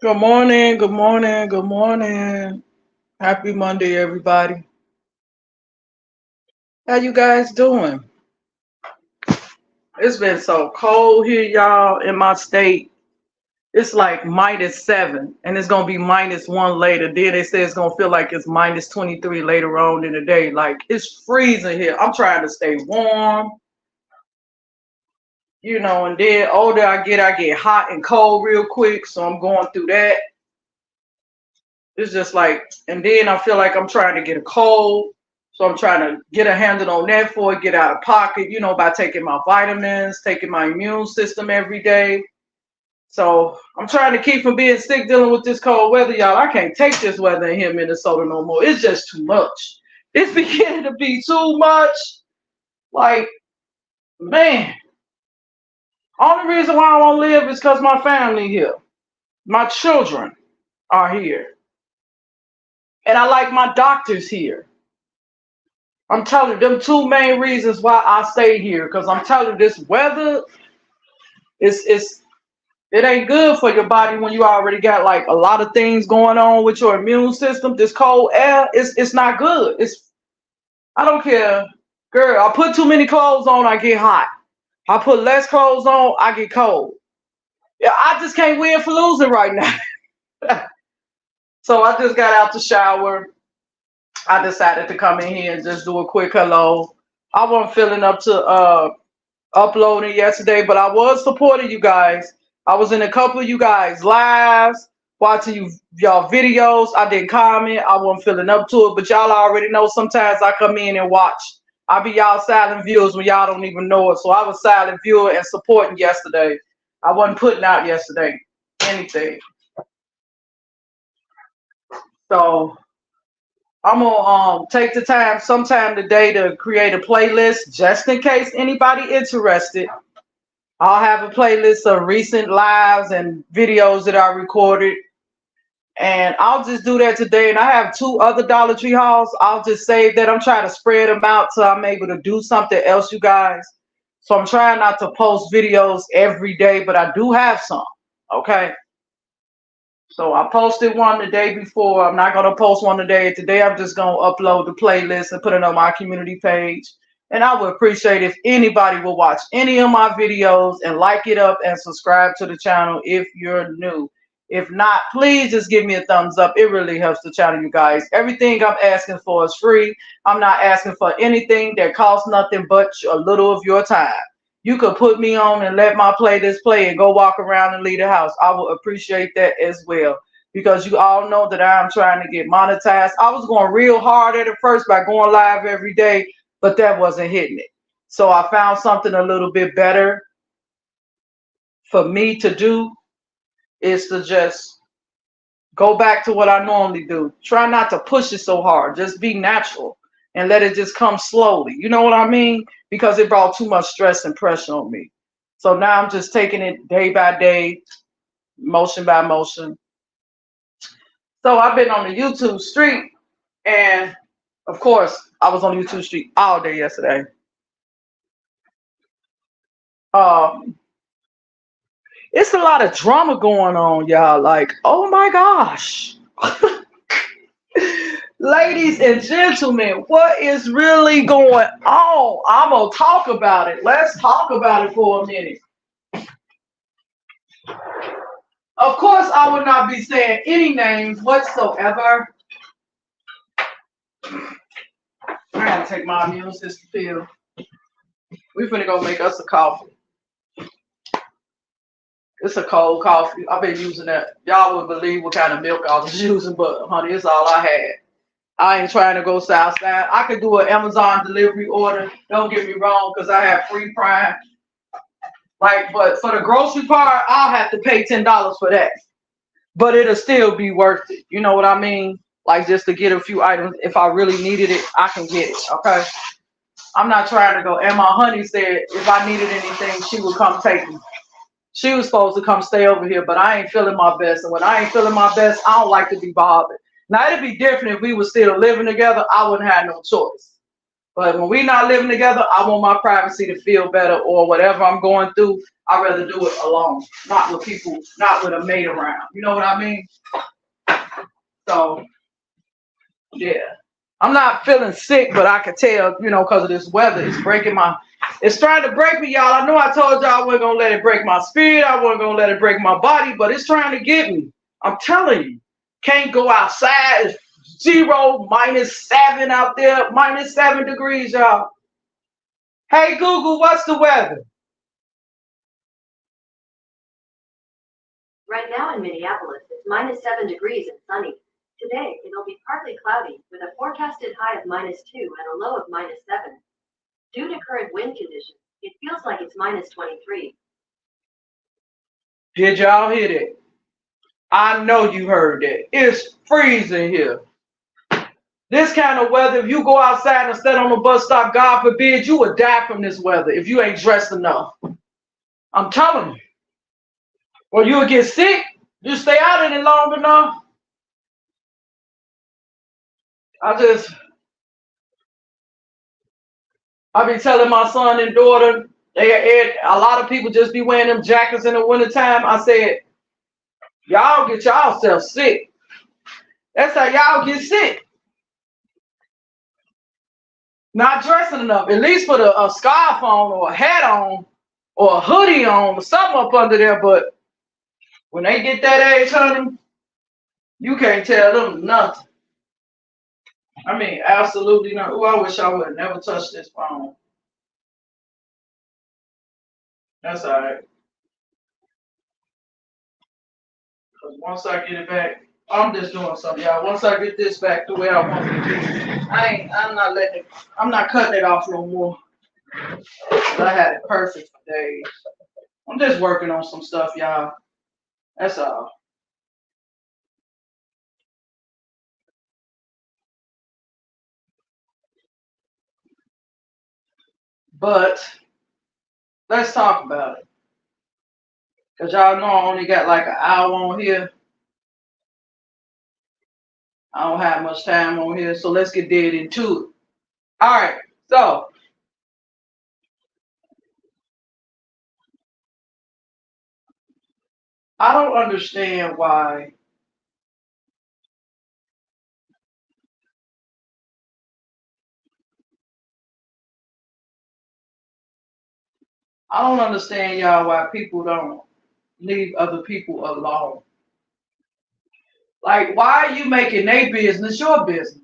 Good morning, good morning, good morning. Happy Monday, everybody. How you guys doing? It's been so cold here, y'all, in my state. It's like -7, and it's gonna be -1 later. Then they say it's gonna feel like it's -23 later on in the day. Like it's freezing here. I'm trying to stay warm, and then older I get hot and cold real quick. So I'm going through that. It's just like, and then I feel like I'm trying to get a cold. So I'm trying to get a handle on that for it, get out of pocket, by taking my vitamins, taking my immune system every day. So I'm trying to keep from being sick dealing with this cold weather, y'all. I can't take this weather in here in Minnesota no more. It's just too much. It's beginning to be too much. Like, man, only reason why I won't live is because my family here. My children are here. And I like my doctors here. I'm telling you, them two main reasons why I stay here. Because I'm telling you, this weather it ain't good for your body when you already got like a lot of things going on with your immune system. This cold air, it's not good. I don't care, girl. I put too many clothes on, I get hot. I put less clothes on, I get cold. Yeah, I just can't win for losing right now. So I just got out the shower. I decided to come in here and just do a quick hello. I wasn't feeling up to uploading yesterday, but I was supporting you guys. I was in a couple of you guys' lives, watching y'all videos. I didn't comment. I wasn't feeling up to it, but y'all already know sometimes I come in and watch. I be y'all silent viewers when y'all don't even know it. So I was silent viewer and supporting yesterday. I wasn't putting out yesterday anything. So I'm gonna take the time sometime today to create a playlist just in case anybody interested. I'll have a playlist of recent lives and videos that I recorded. And I'll just do that today. And I have two other Dollar Tree hauls. I'll just save that. I'm trying to spread them out so I'm able to do something else, you guys. So I'm trying not to post videos every day, but I do have some. Okay. So I posted one the day before. I'm not going to post one today. Today I'm just going to upload the playlist and put it on my community page. And I would appreciate if anybody will watch any of my videos and like it up and subscribe to the channel if you're new. If not, please just give me a thumbs up. It really helps the channel, you guys. Everything I'm asking for is free. I'm not asking for anything that costs nothing but a little of your time. You could put me on and let my playlist play and go walk around and leave the house. I will appreciate that as well. Because you all know that I'm trying to get monetized. I was going real hard at it first by going live every day, but that wasn't hitting it. So I found something a little bit better for me to do is to just go back to what I normally do. Try not to push it so hard. Just be natural and let it just come slowly. You know what I mean? Because it brought too much stress and pressure on me. So now I'm just taking it day by day, motion by motion. So I've been on the YouTube street, and of course, I was on YouTube street all day yesterday. It's a lot of drama going on, y'all. Like, oh my gosh. Ladies and gentlemen, what is really going on? I'm going to talk about it. Let's talk about it for a minute. Of course, I would not be saying any names whatsoever. I gotta take my immune system pill. We're finna go make us a coffee. It's a cold coffee. I've been using that. Y'all wouldn't believe what kind of milk I was using, but honey, it's all I had. I ain't trying to go south side. I could do an Amazon delivery order. Don't get me wrong, because I have free Prime. Like, but for the grocery part, I'll have to pay $10 for that. But it'll still be worth it. You know what I mean? Like just to get a few items. If I really needed it, I can get it. Okay. I'm not trying to go. And my honey said if I needed anything, she would come take me. She was supposed to come stay over here, but I ain't feeling my best. And when I ain't feeling my best, I don't like to be bothered. Now, it'd be different if we were still living together. I wouldn't have no choice. But when we not living together, I want my privacy to feel better, or whatever I'm going through, I'd rather do it alone, not with people, not with a mate around. You know what I mean? So yeah. I'm not feeling sick, but I could tell, because of this weather, it's trying to break me, y'all. I know I told y'all I wasn't gonna let it break my spirit, I wasn't gonna let it break my body, but it's trying to get me. I'm telling you, can't go outside. It's 0, -7 out there, -7 degrees, y'all. Hey Google, what's the weather? Right now in Minneapolis, it's -7 degrees and sunny. Today, it'll be partly cloudy with a forecasted high of -2 and a low of -7. Due to current wind conditions, it feels like it's -23. Did y'all hear that? I know you heard that. It's freezing here. This kind of weather, if you go outside and stand on the bus stop, God forbid, you would die from this weather if you ain't dressed enough. I'm telling you. Or you would get sick. You stay out any long enough. I be telling my son and daughter, a lot of people just be wearing them jackets in the wintertime. I said, y'all get y'all sick. That's how y'all get sick. Not dressing enough, at least put a scarf on or a hat on or a hoodie on or something up under there. But when they get that age, honey, you can't tell them nothing. I mean, absolutely not. Oh, I wish I would have never touched this phone. That's all right. Because once I get it back, I'm just doing something, y'all. Once I get this back the way I want it to be, I'm not cutting it off no more. I had it perfect for days. I'm just working on some stuff, y'all. That's all. But let's talk about it. Because y'all know I only got like an hour on here. I don't have much time on here, so let's get dead into it. All right, so I don't understand why y'all why people don't leave other people alone. Like, why are you making their business your business?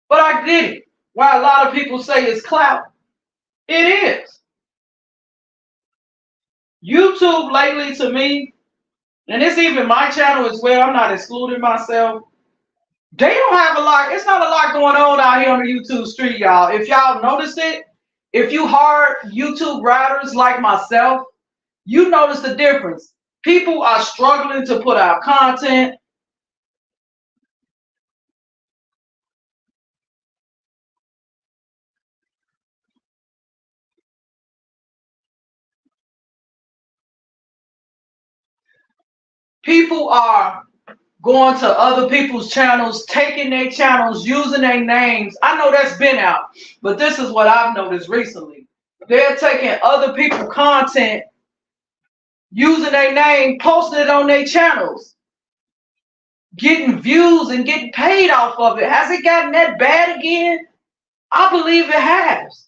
But I get it. Why a lot of people say it's clout. It is. YouTube lately to me, and it's even my channel as well, I'm not excluding myself. They don't have a lot, it's not a lot going on out here on the YouTube street, y'all. If y'all notice it, if you hard YouTube riders like myself, you notice the difference. People are struggling to put out content. People are going to other people's channels, taking their channels, using their names. I know that's been out, but this is what I've noticed recently. They're taking other people's content, using their name, posting it on their channels, getting views and getting paid off of it. Has it gotten that bad again? I believe it has.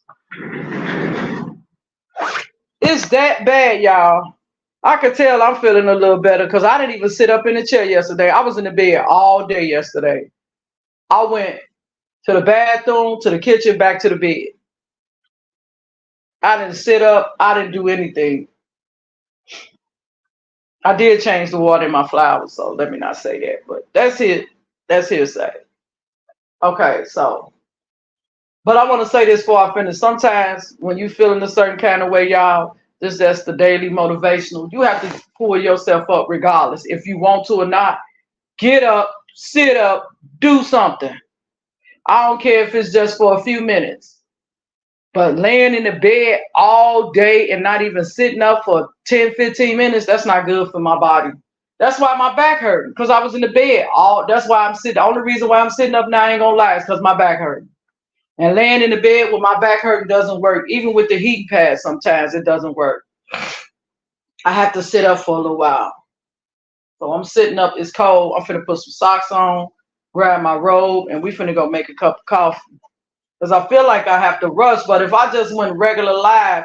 It's that bad, y'all. I could tell I'm feeling a little better because I didn't even sit up in the chair yesterday. I was in the bed all day yesterday. I went to the bathroom, to the kitchen, back to the bed. I didn't sit up. I didn't do anything. I did change the water in my flowers, so let me not say that. But that's it. That's hearsay. Okay, so. But I want to say this before I finish. Sometimes when you feeling a certain kind of way, y'all, that's the daily motivational. You have to pull yourself up regardless. If you want to or not, get up, sit up, do something. I don't care if it's just for a few minutes. But laying in the bed all day and not even sitting up for 10, 15 minutes, that's not good for my body. That's why my back hurt, because I was in the bed. That's why I'm sitting. The only reason why I'm sitting up now, I ain't gonna lie, is because my back hurt. And laying in the bed with my back hurting doesn't work. Even with the heat pad, sometimes it doesn't work. I have to sit up for a little while. So I'm sitting up. It's cold. I'm finna put some socks on, grab my robe, and we finna go make a cup of coffee. Because I feel like I have to rush. But if I just went regular live,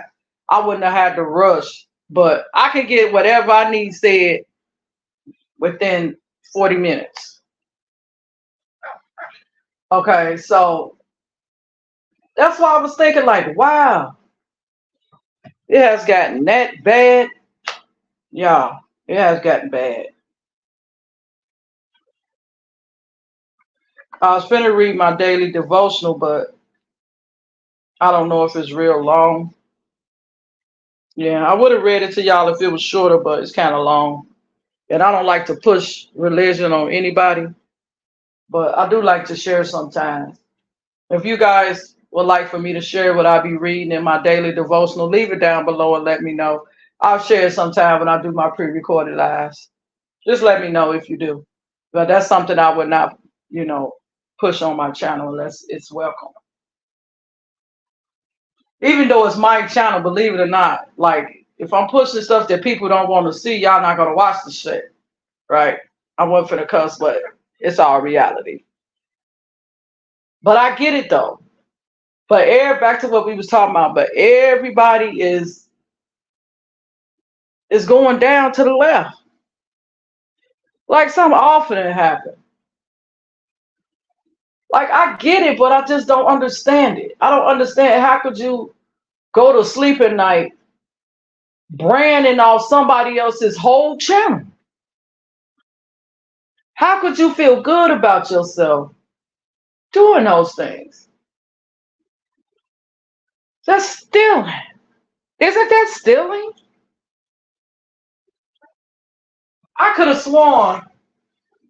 I wouldn't have had to rush. But I can get whatever I need said within 40 minutes. Okay, so that's why I was thinking like, wow, it has gotten that bad. Yeah, it has gotten bad. I was finna read my daily devotional, but I don't know if it's real long. Yeah, I would have read it to y'all if it was shorter, but it's kind of long. And I don't like to push religion on anybody, but I do like to share sometimes. If you guys would like for me to share what I be reading in my daily devotional, leave it down below and let me know. I'll share it sometime when I do my pre-recorded lives. Just let me know if you do. But that's something I would not, push on my channel unless it's welcome. Even though it's my channel, believe it or not, like if I'm pushing stuff that people don't want to see, y'all not gonna watch the shit, right? I wasn't finna cuss, but it's all reality. But I get it though. But back to what we was talking about. But everybody is going down to the left. Like something awful didn't happen. Like I get it, but I just don't understand it. I don't understand how could you go to sleep at night branding off somebody else's whole channel? How could you feel good about yourself doing those things? That's stealing. Isn't that stealing? I could have sworn,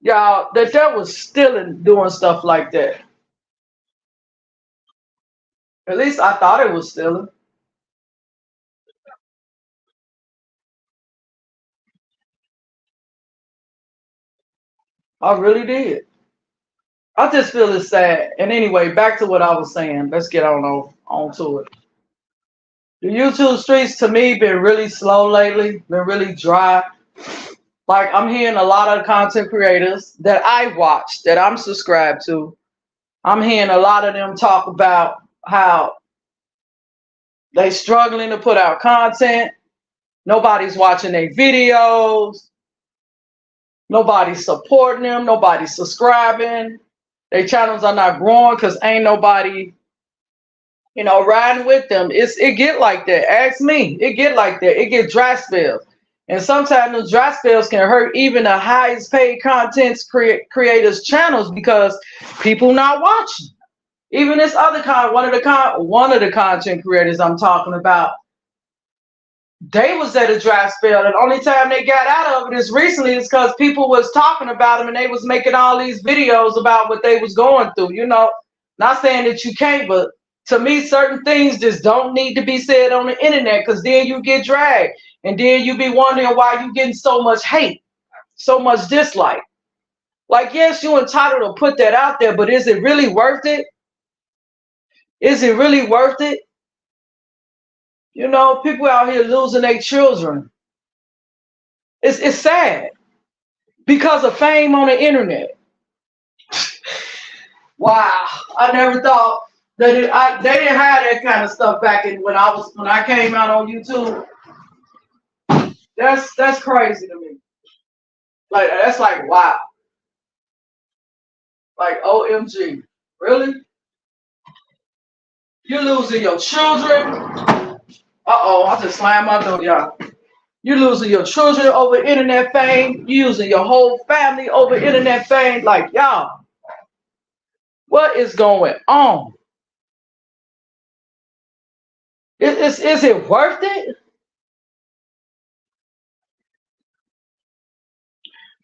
y'all, that was stealing doing stuff like that. At least I thought it was stealing. I really did. I just feel it's sad. And anyway, back to what I was saying. Let's get on to it. The YouTube streets to me been really slow lately, been really dry. Like I'm hearing a lot of content creators that I watch, that I'm subscribed to. I'm hearing a lot of them talk about how they struggling to put out content. Nobody's watching their videos. Nobody's supporting them. Nobody's subscribing. Their channels are not growing because ain't nobody, riding with them. It get like that. Ask me. It get like that. It get dry spells. And sometimes those dry spells can hurt even the highest paid content creators' channels because people not watching. Even this other one of the content creators I'm talking about, they was at a dry spell. And the only time they got out of it is recently is because people was talking about them and they was making all these videos about what they was going through. Not saying that you can't, but to me, certain things just don't need to be said on the internet because then you get dragged. And then you be wondering why you getting so much hate, so much dislike. Like, yes, you're entitled to put that out there, but is it really worth it? Is it really worth it? People out here losing their children. It's sad because of fame on the internet. Wow, I never thought that they didn't have that kind of stuff back when I came out on YouTube. That's crazy to me. Like that's like wow. Like OMG, really? You're losing your children. I just slammed my door, y'all. You're losing your children over internet fame. You're using your whole family over internet fame. Like, y'all, what is going on? Is it worth it?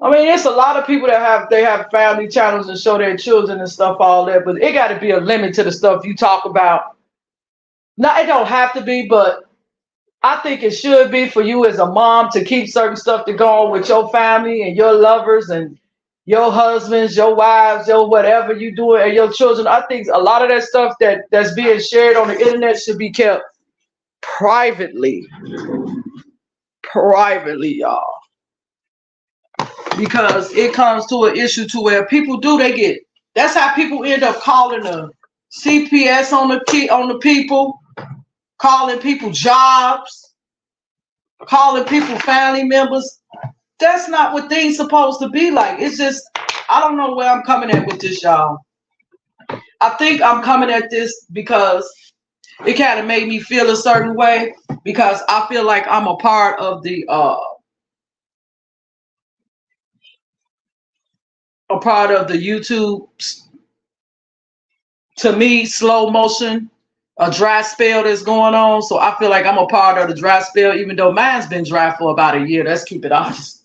I mean, it's a lot of people that have family channels and show their children and stuff, all that, but it got to be a limit to the stuff you talk about. Now, it don't have to be, but I think it should be for you as a mom to keep certain stuff to go on with your family and your lovers and your husbands, your wives, your whatever you do, and your children. I think a lot of that stuff that's being shared on the internet should be kept privately, y'all, because it comes to an issue to where people do they get. That's how people end up calling the CPS on the people, calling people jobs, calling people family members. That's not what things supposed to be like. It's just, I don't know where I'm coming at with this, y'all. I think I'm coming at this because it kind of made me feel a certain way, because I feel like I'm a part of the YouTube, to me, slow motion, a dry spell that's going on. So I feel like I'm a part of the dry spell, even though mine's been dry for about a year. Let's keep it honest.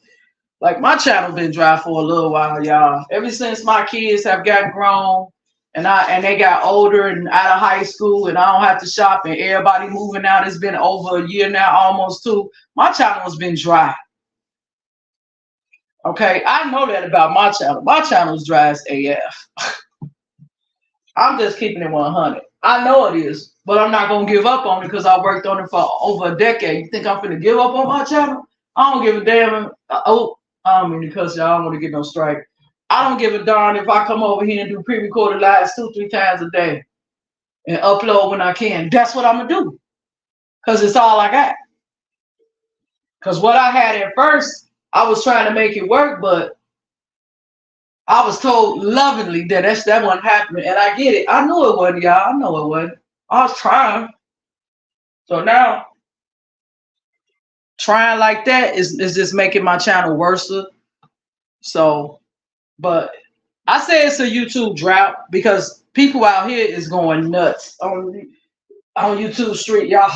Like, my channel been dry for a little while, y'all. Ever since my kids have gotten grown and they got older and out of high school, and I don't have to shop and everybody moving out. It's been over a year now, almost two. My channel has been dry. Okay, I know that about my channel. My channel is dry as AF. I'm just keeping it 100. I know it is, but I'm not gonna give up on it because I worked on it for over a decade. You think I'm gonna give up on my channel? I don't give a damn. I don't mean to cuss, y'all. I don't want to get no strike. I don't give a darn if I come over here and do pre-recorded lives 2-3 times a day and upload when I can. That's what I'm gonna do, because it's all I got. Because what I had at first, I was trying to make it work, but I was told lovingly that that wasn't happening, and I get it. I knew it wasn't, y'all. I know it wasn't. I was trying. So now, trying like that is just making my channel worse. So, but I say it's a YouTube drought because people out here is going nuts on YouTube street, y'all.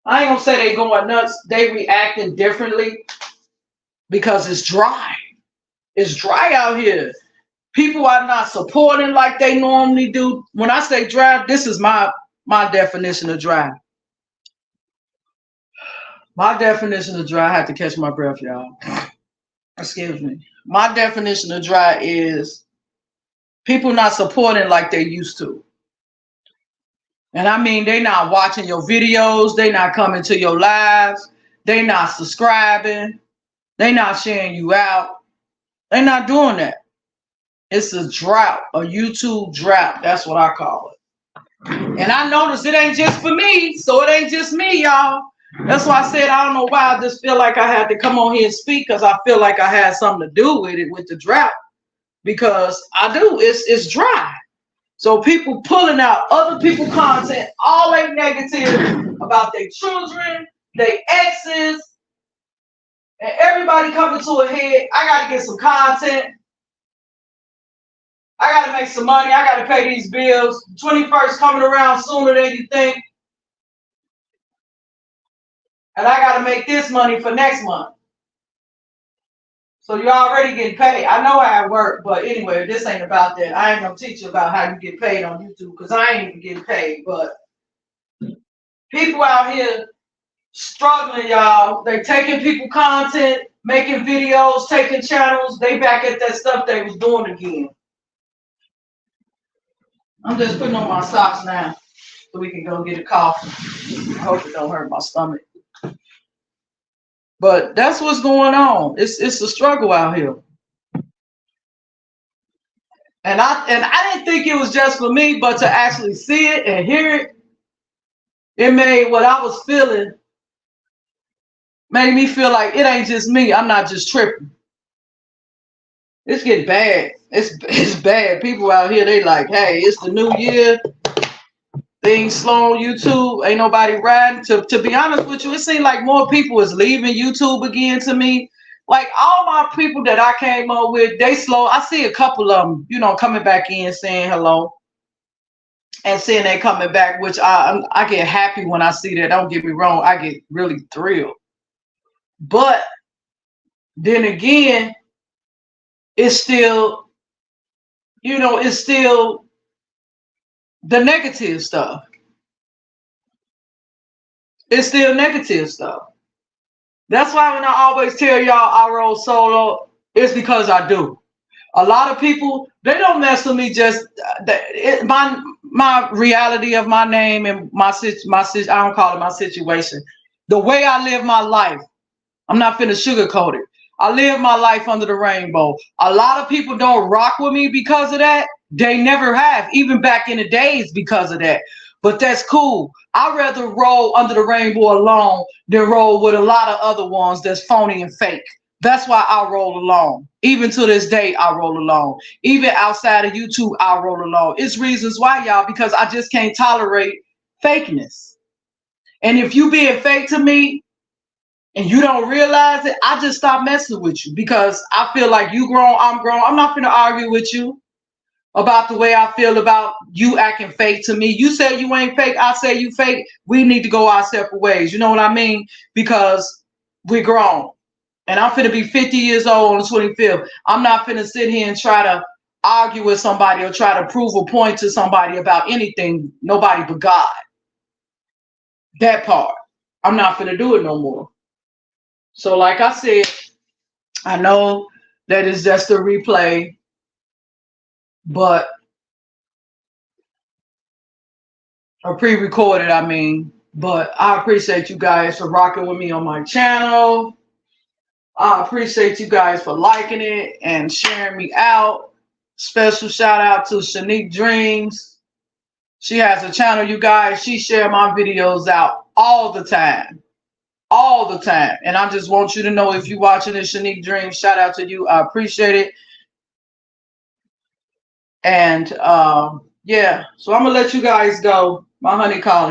I ain't gonna say they going nuts. They reacting differently because it's dry. It's dry out here. People are not supporting like they normally do. When I say dry, this is my definition of dry. My definition of dry, I had to catch my breath, y'all. Excuse me. My definition of dry is people not supporting like they used to. And I mean, they not watching your videos. They not coming to your lives. They not subscribing. They not sharing you out. They not doing that. It's a drought, a YouTube drought. That's what I call it. And I noticed it ain't just for me. So it ain't just me, y'all. That's why I said, I don't know why I just feel like I had to come on here and speak, because I feel like I had something to do with it, with the drought. Because I do. It's dry. So people pulling out other people's content, all they negative about their children, their exes, and everybody coming to a head. I got to get some content. I got to make some money. I got to pay these bills. 21st coming around sooner than you think. And I got to make this money for next month. So you're already getting paid. I know how it works, but anyway, this ain't about that. I ain't gonna teach you about how you get paid on YouTube, because I ain't even getting paid. But people out here struggling, y'all. They taking people content, making videos, taking channels. They back at that stuff they was doing again. I'm just putting on my socks now so we can go get a coffee. I hope it don't hurt my stomach. But that's what's going on. It's a struggle out here. And I didn't think it was just for me, but to actually see it and hear it, it made what I was feeling, made me feel like it ain't just me. I'm not just tripping. It's getting bad. It's bad. People out here, they like, hey, it's the new year. Things slow on YouTube. Ain't nobody riding. To be honest with you, it seems like more people is leaving YouTube again to me. Like, all my people that I came up with, they slow. I see a couple of them, coming back in, saying hello and saying they coming back, which I get happy when I see that. Don't get me wrong. I get really thrilled. But then again, it's still, it's still the negative stuff. It's still negative stuff. That's why when I always tell y'all I roll solo, it's because I do. A lot of people, they don't mess with me just my reality of my name and my I don't call it my situation. The way I live my life, I'm not finna sugarcoat it. I live my life under the rainbow. A lot of people don't rock with me because of that. They never have, even back in the days because of that. But that's cool. I'd rather roll under the rainbow alone than roll with a lot of other ones that's phony and fake. That's why I roll alone. Even to this day, I roll alone. Even outside of YouTube, I roll alone. It's reasons why, y'all, because I just can't tolerate fakeness. And if you being fake to me and you don't realize it, I just stop messing with you because I feel like you grown, I'm grown. I'm not going to argue with you about the way I feel about you acting fake to me. You say you ain't fake, I say you fake. We need to go our separate ways. You know what I mean? Because we're grown. And I'm finna be 50 years old on the 25th. I'm not finna sit here and try to argue with somebody or try to prove a point to somebody about anything, nobody but God. That part. I'm not finna do it no more. So like I said, I know that it's just a replay, but or pre-recorded, I mean, but I appreciate you guys for rocking with me on my channel. I appreciate you guys for liking it and sharing me out. Special shout out to Shanique Dreams. She has a channel, you guys. She shares my videos out all the time. All the time. And I just want you to know, if you're watching this, Shanique Dreams, shout out to you. I appreciate it. And yeah, so I'm going to let you guys go. My honey calling.